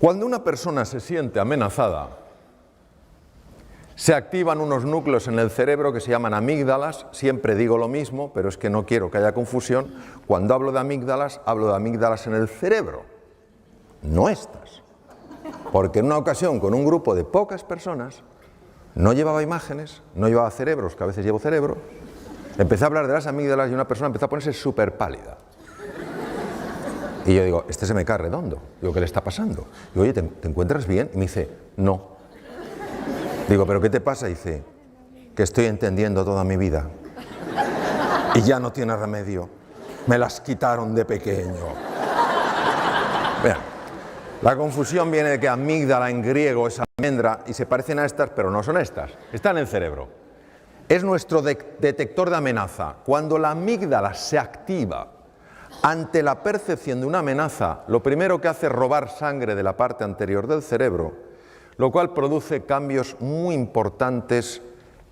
Cuando una persona se siente amenazada, se activan unos núcleos en el cerebro que se llaman amígdalas. Siempre digo lo mismo, pero es que no quiero que haya confusión. Cuando hablo de amígdalas en el cerebro, no estas. Porque en una ocasión, con un grupo de pocas personas, no llevaba imágenes, no llevaba cerebros, que a veces llevo cerebro, empecé a hablar de las amígdalas y una persona empezó a ponerse súper pálida. Y yo digo, este se me cae redondo. Digo, ¿qué le está pasando? Digo, oye, ¿te encuentras bien? Y me dice, no. Digo, ¿pero qué te pasa? Y dice, que estoy entendiendo toda mi vida. Y ya no tiene remedio. Me las quitaron de pequeño. Vean, la confusión viene de que amígdala en griego es almendra y se parecen a estas, pero no son estas. Están en el cerebro. Es nuestro detector de amenaza. Cuando la amígdala se activa ante la percepción de una amenaza, lo primero que hace es robar sangre de la parte anterior del cerebro, lo cual produce cambios muy importantes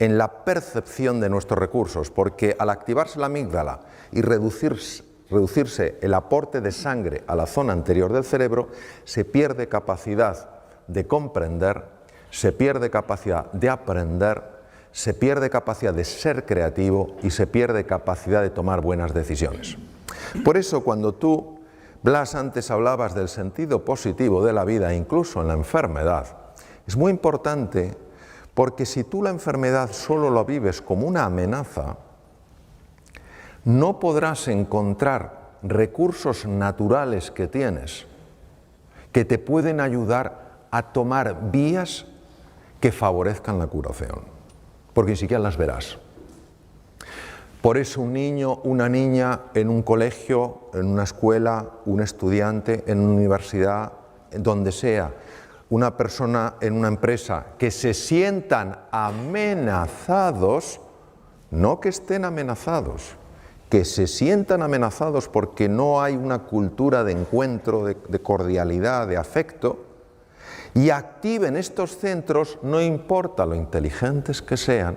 en la percepción de nuestros recursos, porque al activarse la amígdala y reducirse el aporte de sangre a la zona anterior del cerebro, se pierde capacidad de comprender, se pierde capacidad de aprender, se pierde capacidad de ser creativo y se pierde capacidad de tomar buenas decisiones. Por eso, cuando tú, Blas, antes hablabas del sentido positivo de la vida, incluso en la enfermedad, es muy importante, porque si tú la enfermedad solo la vives como una amenaza, no podrás encontrar recursos naturales que tienes que te pueden ayudar a tomar vías que favorezcan la curación, porque ni siquiera las verás. Por eso un niño, una niña en un colegio, en una escuela, un estudiante en una universidad, donde sea, una persona en una empresa, que se sientan amenazados, no que estén amenazados, que se sientan amenazados porque no hay una cultura de encuentro, de cordialidad, de afecto, y activen estos centros, no importa lo inteligentes que sean,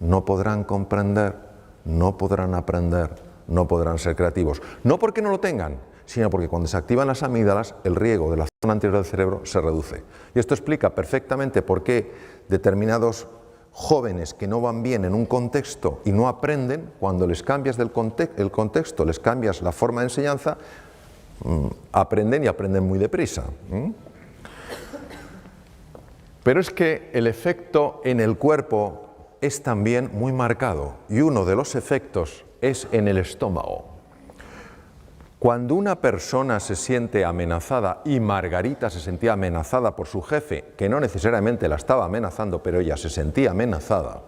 no podrán comprender, no podrán aprender, no podrán ser creativos. No porque no lo tengan, sino porque cuando se activan las amígdalas, el riego de la zona anterior del cerebro se reduce. Y esto explica perfectamente por qué determinados jóvenes que no van bien en un contexto y no aprenden, cuando les cambias el contexto, les cambias la forma de enseñanza, aprenden y aprenden muy deprisa. Pero es que el efecto en el cuerpo es también muy marcado, y uno de los efectos es en el estómago. Cuando una persona se siente amenazada, y Margarita se sentía amenazada por su jefe, que no necesariamente la estaba amenazando, pero ella se sentía amenazada,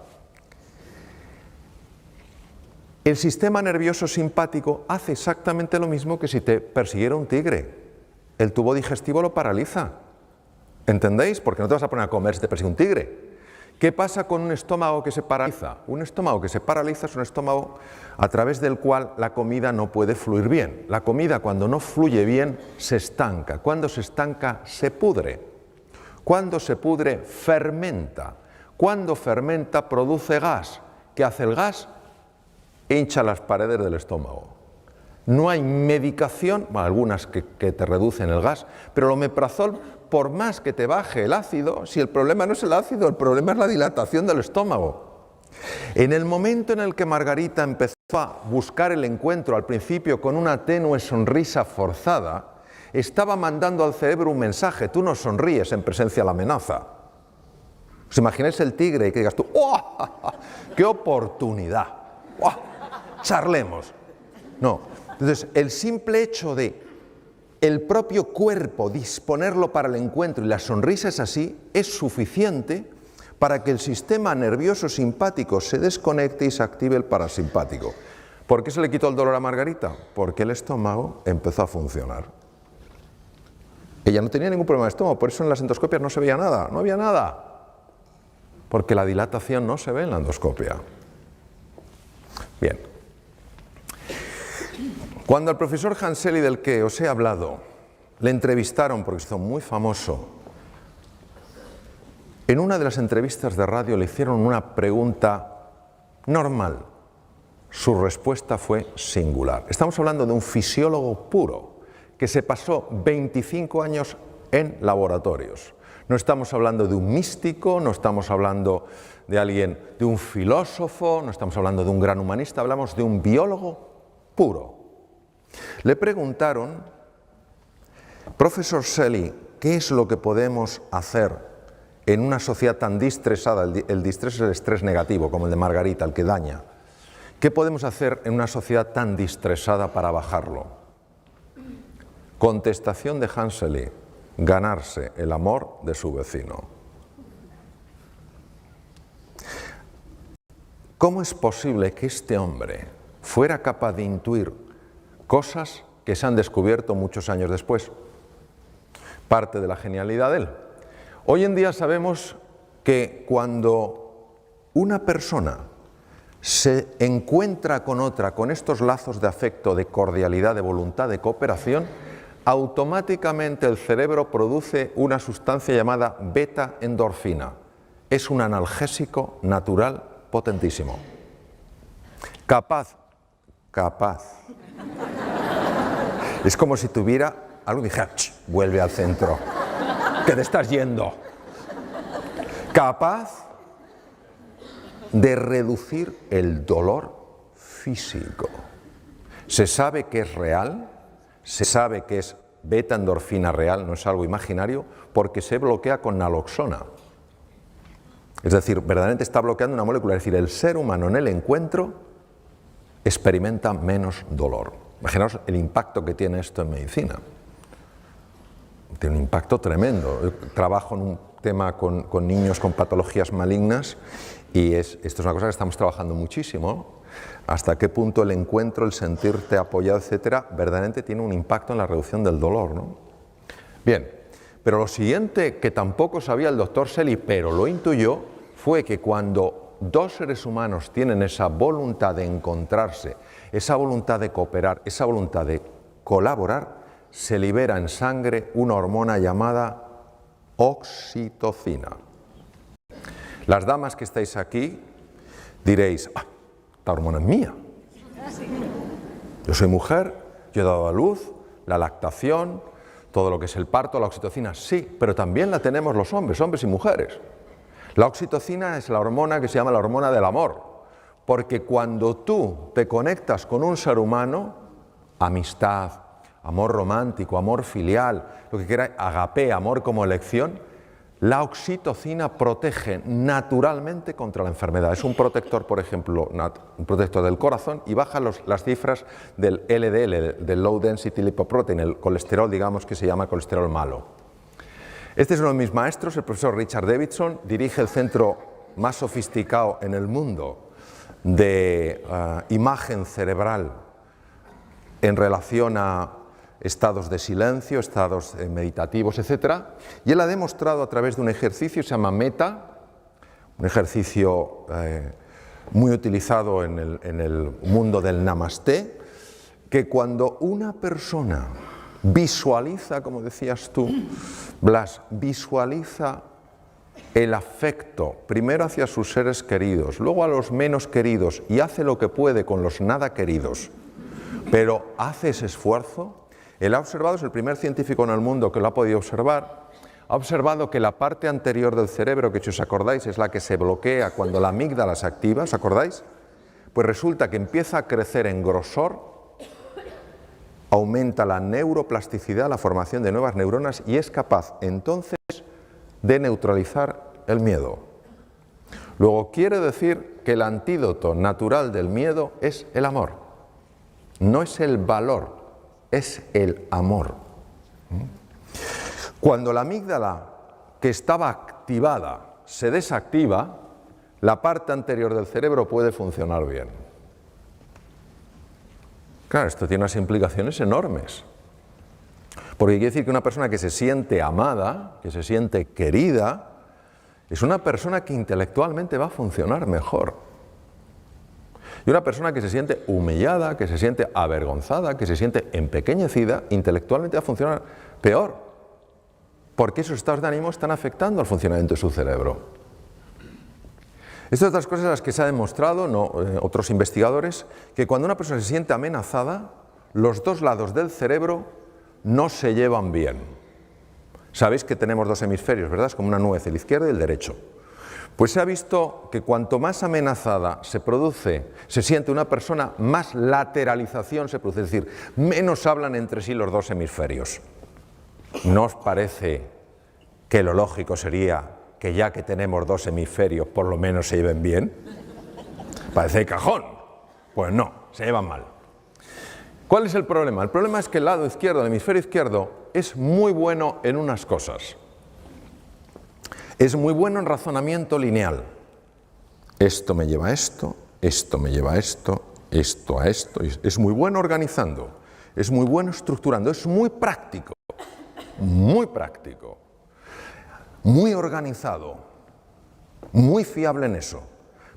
el sistema nervioso simpático hace exactamente lo mismo que si te persiguiera un tigre. El tubo digestivo lo paraliza. ¿Entendéis? Porque no te vas a poner a comer si te persigue un tigre. ¿Qué pasa con un estómago que se paraliza? Un estómago que se paraliza es un estómago a través del cual la comida no puede fluir bien. La comida, cuando no fluye bien, se estanca. Cuando se estanca, se pudre. Cuando se pudre, fermenta. Cuando fermenta, produce gas. ¿Qué hace el gas? Hincha las paredes del estómago. No hay medicación, bueno, algunas que te reducen el gas, pero el omeprazol, por más que te baje el ácido, si el problema no es el ácido, el problema es la dilatación del estómago. En el momento en el que Margarita empezó a buscar el encuentro al principio con una tenue sonrisa forzada, estaba mandando al cerebro un mensaje: tú no sonríes en presencia de la amenaza. ¿Os imagináis el tigre y que digas tú, ¡oh, qué oportunidad! ¡Oh, charlemos! No. Entonces, el simple hecho de el propio cuerpo disponerlo para el encuentro, y la sonrisa es así, es suficiente para que el sistema nervioso simpático se desconecte y se active el parasimpático. ¿Por qué se le quitó el dolor a Margarita? Porque el estómago empezó a funcionar. Ella no tenía ningún problema de estómago, por eso en las endoscopias no se veía nada, no había nada. Porque la dilatación no se ve en la endoscopia. Bien. Cuando al profesor Hanseli, del que os he hablado, le entrevistaron, porque se hizo muy famoso, en una de las entrevistas de radio le hicieron una pregunta normal. Su respuesta fue singular. Estamos hablando de un fisiólogo puro, que se pasó 25 años en laboratorios. No estamos hablando de un místico, no estamos hablando de alguien, de un filósofo, no estamos hablando de un gran humanista, hablamos de un biólogo puro. Le preguntaron, profesor Shelley, ¿qué es lo que podemos hacer en una sociedad tan distresada? El distrés es el estrés negativo, como el de Margarita, el que daña. ¿Qué podemos hacer en una sociedad tan distresada para bajarlo? Contestación de Hans Shelley: ganarse el amor de su vecino. ¿Cómo es posible que este hombre fuera capaz de intuir cosas que se han descubierto muchos años después? Parte de la genialidad de él. Hoy en día sabemos que cuando una persona se encuentra con otra con estos lazos de afecto, de cordialidad, de voluntad, de cooperación, automáticamente el cerebro produce una sustancia llamada beta-endorfina. Es un analgésico natural potentísimo. Capaz. Es como si tuviera algo y dijera, vuelve al centro, que te estás yendo. Capaz de reducir el dolor físico. Se sabe que es real, se sabe que es beta-endorfina real, no es algo imaginario, porque se bloquea con naloxona. Es decir, verdaderamente está bloqueando una molécula, es decir, el ser humano en el encuentro experimenta menos dolor. Imaginaos el impacto que tiene esto en medicina. Tiene un impacto tremendo. Yo trabajo en un tema con niños con patologías malignas y esto es una cosa que estamos trabajando muchísimo. Hasta qué punto el encuentro, el sentirte apoyado, etcétera, verdaderamente tiene un impacto en la reducción del dolor, ¿no? Bien, pero lo siguiente que tampoco sabía el doctor Shelley, pero lo intuyó, fue que cuando dos seres humanos tienen esa voluntad de encontrarse, esa voluntad de cooperar, esa voluntad de colaborar, se libera en sangre una hormona llamada oxitocina. Las damas que estáis aquí diréis, esta hormona es mía. Yo soy mujer, yo he dado a luz, la lactación, todo lo que es el parto, la oxitocina, sí, pero también la tenemos los hombres y mujeres. La oxitocina es la hormona que se llama la hormona del amor, porque cuando tú te conectas con un ser humano, amistad, amor romántico, amor filial, lo que queráis, agape, amor como elección, la oxitocina protege naturalmente contra la enfermedad. Es un protector, por ejemplo, un protector del corazón y baja las cifras del LDL, del Low Density Lipoprotein, el colesterol, digamos, que se llama colesterol malo. Este es uno de mis maestros, el profesor Richard Davidson, dirige el centro más sofisticado en el mundo de imagen cerebral en relación a estados de silencio, estados meditativos, etc. Y él ha demostrado a través de un ejercicio que se llama META, un ejercicio muy utilizado en el mundo del Namasté, que cuando una persona visualiza, como decías tú, Blas, visualiza el afecto, primero hacia sus seres queridos, luego a los menos queridos, y hace lo que puede con los nada queridos, pero hace ese esfuerzo. Él ha observado, es el primer científico en el mundo que lo ha podido observar, ha observado que la parte anterior del cerebro, que si os acordáis es la que se bloquea cuando la amígdala se activa, ¿os acordáis? Pues resulta que empieza a crecer en grosor, aumenta la neuroplasticidad, la formación de nuevas neuronas y es capaz entonces de neutralizar el miedo. Luego quiere decir que el antídoto natural del miedo es el amor, no es el valor, es el amor. Cuando la amígdala que estaba activada se desactiva, la parte anterior del cerebro puede funcionar bien. Claro, esto tiene unas implicaciones enormes. Porque quiere decir que una persona que se siente amada, que se siente querida, es una persona que intelectualmente va a funcionar mejor. Y una persona que se siente humillada, que se siente avergonzada, que se siente empequeñecida, intelectualmente va a funcionar peor. Porque esos estados de ánimo están afectando al funcionamiento de su cerebro. Estas otras cosas las que se ha demostrado, otros investigadores, que cuando una persona se siente amenazada, los dos lados del cerebro no se llevan bien. Sabéis que tenemos dos hemisferios, ¿verdad? Es como una nuez, el izquierdo y el derecho. Pues se ha visto que cuanto más amenazada se siente una persona, más lateralización se produce, es decir, menos hablan entre sí los dos hemisferios. ¿No os parece que lo lógico sería que ya que tenemos dos hemisferios, por lo menos se lleven bien? Parece de cajón. Pues no, se llevan mal. ¿Cuál es el problema? El problema es que el lado izquierdo, el hemisferio izquierdo, es muy bueno en unas cosas. Es muy bueno en razonamiento lineal. Esto me lleva a esto, esto me lleva a esto, esto a esto. Es muy bueno organizando, es muy bueno estructurando, es muy práctico, muy organizado, muy fiable en eso.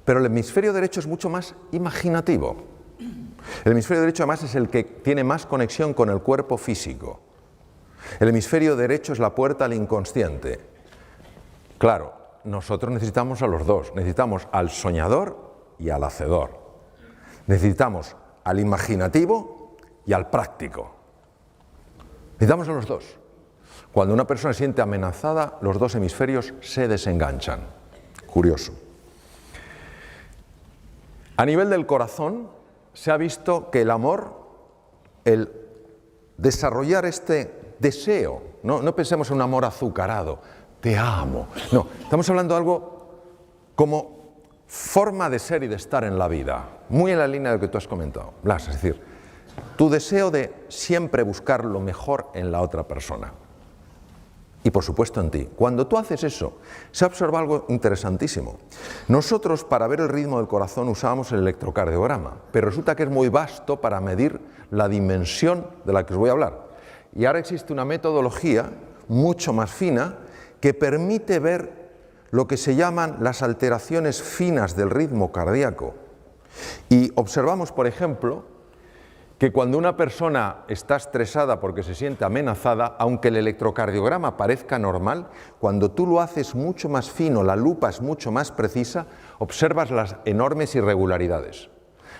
Pero el hemisferio derecho es mucho más imaginativo. El hemisferio derecho además es el que tiene más conexión con el cuerpo físico. El hemisferio derecho es la puerta al inconsciente. Claro, nosotros necesitamos a los dos, necesitamos al soñador y al hacedor. Necesitamos al imaginativo y al práctico. Necesitamos a los dos. Cuando una persona se siente amenazada, los dos hemisferios se desenganchan. Curioso. A nivel del corazón, se ha visto que el amor, el desarrollar este deseo, no pensemos en un amor azucarado, te amo. No, estamos hablando de algo como forma de ser y de estar en la vida, muy en la línea de lo que tú has comentado, Blas, es decir, tu deseo de siempre buscar lo mejor en la otra persona y por supuesto en ti. Cuando tú haces eso, se observa algo interesantísimo. Nosotros para ver el ritmo del corazón usábamos el electrocardiograma, pero resulta que es muy vasto para medir la dimensión de la que os voy a hablar. Y ahora existe una metodología mucho más fina que permite ver lo que se llaman las alteraciones finas del ritmo cardíaco. Y observamos, por ejemplo, que cuando una persona está estresada porque se siente amenazada, aunque el electrocardiograma parezca normal, cuando tú lo haces mucho más fino, la lupa es mucho más precisa, observas las enormes irregularidades.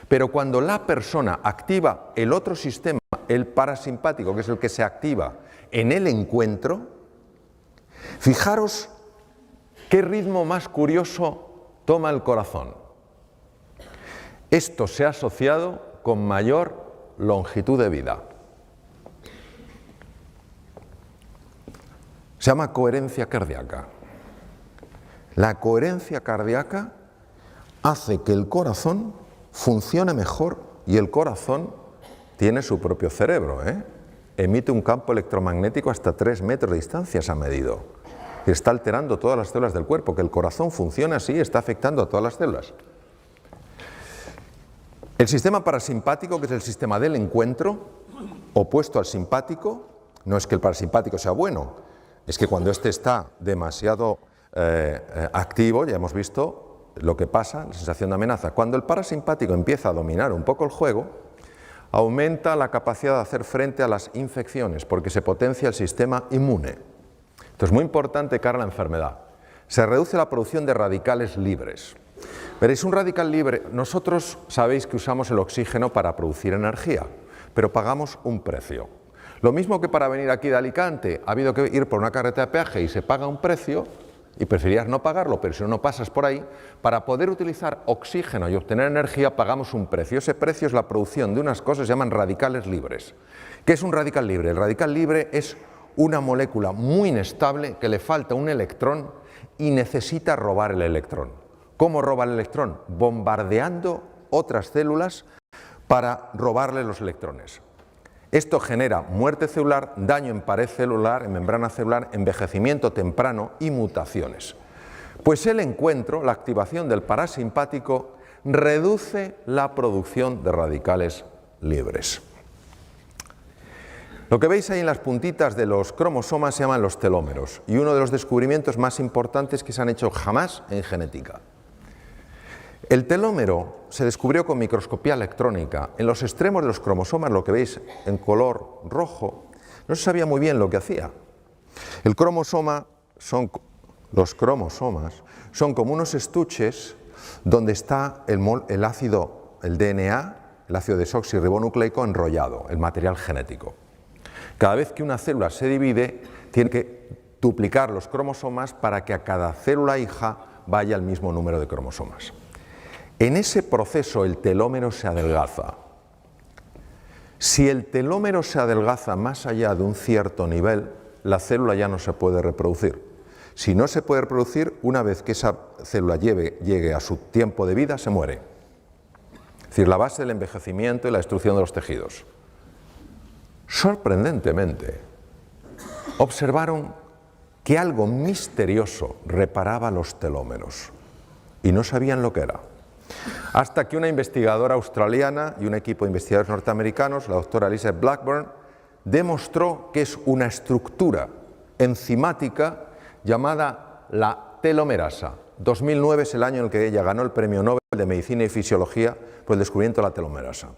Pero cuando la persona activa el otro sistema, el parasimpático, que es el que se activa en el encuentro, fijaros qué ritmo más curioso toma el corazón. Esto se ha asociado con mayor longitud de vida. Se llama coherencia cardíaca. La coherencia cardíaca hace que el corazón funcione mejor y el corazón tiene su propio cerebro, Emite un campo electromagnético hasta 3 metros de distancia, se ha medido. Y está alterando todas las células del cuerpo. Que el corazón funcione así está afectando a todas las células. El sistema parasimpático, que es el sistema del encuentro, opuesto al simpático, no es que el parasimpático sea bueno, es que cuando este está demasiado activo, ya hemos visto lo que pasa, la sensación de amenaza. Cuando el parasimpático empieza a dominar un poco el juego, aumenta la capacidad de hacer frente a las infecciones, porque se potencia el sistema inmune. Esto es muy importante cara a la enfermedad. Se reduce la producción de radicales libres. Veréis, un radical libre, nosotros sabéis que usamos el oxígeno para producir energía, pero pagamos un precio. Lo mismo que para venir aquí de Alicante ha habido que ir por una carretera de peaje y se paga un precio, y preferirías no pagarlo, pero si no pasas por ahí, para poder utilizar oxígeno y obtener energía pagamos un precio. Ese precio es la producción de unas cosas que se llaman radicales libres. ¿Qué es un radical libre? El radical libre es una molécula muy inestable que le falta un electrón y necesita robar el electrón. ¿Cómo roba el electrón? Bombardeando otras células para robarle los electrones. Esto genera muerte celular, daño en pared celular, en membrana celular, envejecimiento temprano y mutaciones. Pues el encuentro, la activación del parasimpático, reduce la producción de radicales libres. Lo que veis ahí en las puntitas de los cromosomas se llaman los telómeros, y uno de los descubrimientos más importantes que se han hecho jamás en genética. El telómero se descubrió con microscopía electrónica. En los extremos de los cromosomas, lo que veis en color rojo, no se sabía muy bien lo que hacía. Los cromosomas son como unos estuches donde está el ácido, el DNA, el ácido desoxirribonucleico enrollado, el material genético. Cada vez que una célula se divide, tiene que duplicar los cromosomas para que a cada célula hija vaya el mismo número de cromosomas. En ese proceso el telómero se adelgaza. Si el telómero se adelgaza más allá de un cierto nivel, la célula ya no se puede reproducir. Si no se puede reproducir, una vez que esa célula llegue a su tiempo de vida, se muere. Es decir, la base del envejecimiento y la destrucción de los tejidos. Sorprendentemente, observaron que algo misterioso reparaba los telómeros y no sabían lo que era. Hasta que una investigadora australiana y un equipo de investigadores norteamericanos, la doctora Elizabeth Blackburn, demostró que es una estructura enzimática llamada la telomerasa. 2009 es el año en el que ella ganó el Premio Nobel de Medicina y Fisiología por el descubrimiento de la telomerasa.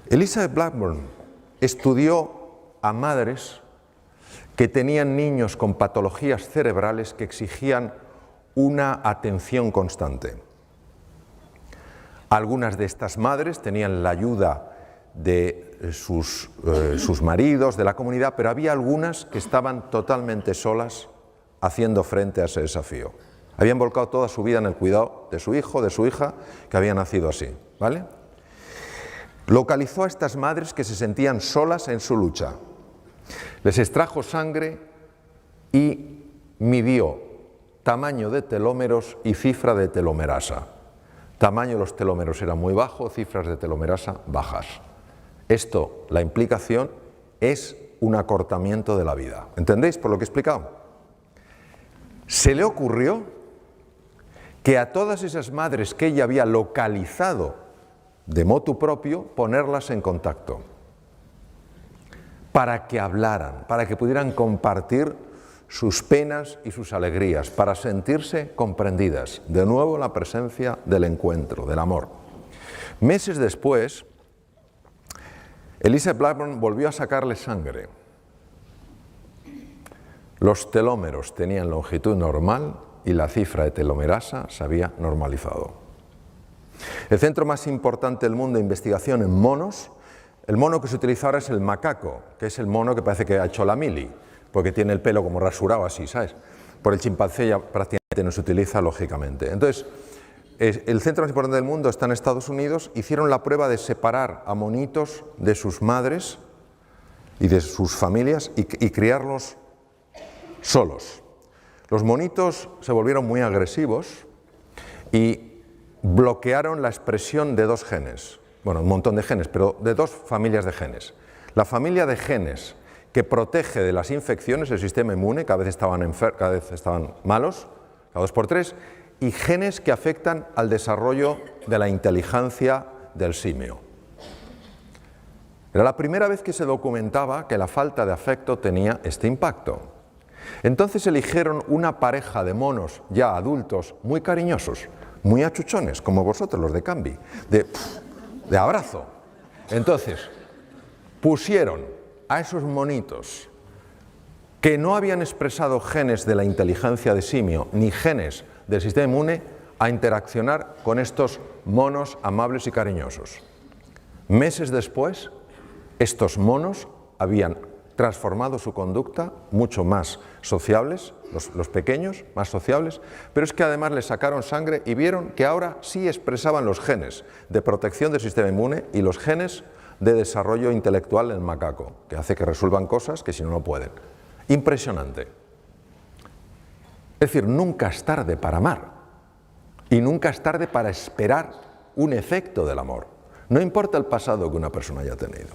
Elizabeth Blackburn estudió a madres que tenían niños con patologías cerebrales que exigían una atención constante. Algunas de estas madres tenían la ayuda de sus maridos, de la comunidad, pero había algunas que estaban totalmente solas haciendo frente a ese desafío. Habían volcado toda su vida en el cuidado de su hijo, de su hija, que había nacido así, ¿vale? Localizó a estas madres que se sentían solas en su lucha. Les extrajo sangre y midió tamaño de telómeros y cifra de telomerasa. Tamaño de los telómeros era muy bajo, cifras de telomerasa bajas. Esto, la implicación, es un acortamiento de la vida. ¿Entendéis por lo que he explicado? Se le ocurrió que a todas esas madres que ella había localizado de motu propio, ponerlas en contacto para que hablaran, para que pudieran compartir sus penas y sus alegrías, para sentirse comprendidas. De nuevo la presencia del encuentro, del amor. Meses después, Elizabeth Blackburn volvió a sacarle sangre. Los telómeros tenían longitud normal y la cifra de telomerasa se había normalizado. El centro más importante del mundo de investigación en monos, el mono que se utiliza ahora es el macaco, que es el mono que parece que ha hecho la mili, porque tiene el pelo como rasurado así, ¿sabes? Por el chimpancé ya prácticamente no se utiliza, lógicamente. Entonces, el centro más importante del mundo está en Estados Unidos. Hicieron la prueba de separar a monitos de sus madres y de sus familias y criarlos solos. Los monitos se volvieron muy agresivos y bloquearon la expresión de dos genes, bueno, un montón de genes, pero de dos familias de genes. La familia de genes que protege de las infecciones, el sistema inmune, cada vez estaban malos, cada 2 por 3, y genes que afectan al desarrollo de la inteligencia del simio. Era la primera vez que se documentaba que la falta de afecto tenía este impacto. Entonces eligieron una pareja de monos ya adultos muy cariñosos, muy achuchones, como vosotros, los de Cambi, de abrazo. Entonces, pusieron a esos monitos que no habían expresado genes de la inteligencia de simio ni genes del sistema inmune a interaccionar con estos monos amables y cariñosos. Meses después, estos monos habían transformado su conducta, mucho más sociables, los pequeños, más sociables, pero es que además les sacaron sangre y vieron que ahora sí expresaban los genes de protección del sistema inmune y los genes de desarrollo intelectual en el macaco, que hace que resuelvan cosas que si no, no pueden. Impresionante. Es decir, nunca es tarde para amar y nunca es tarde para esperar un efecto del amor. No importa el pasado que una persona haya tenido.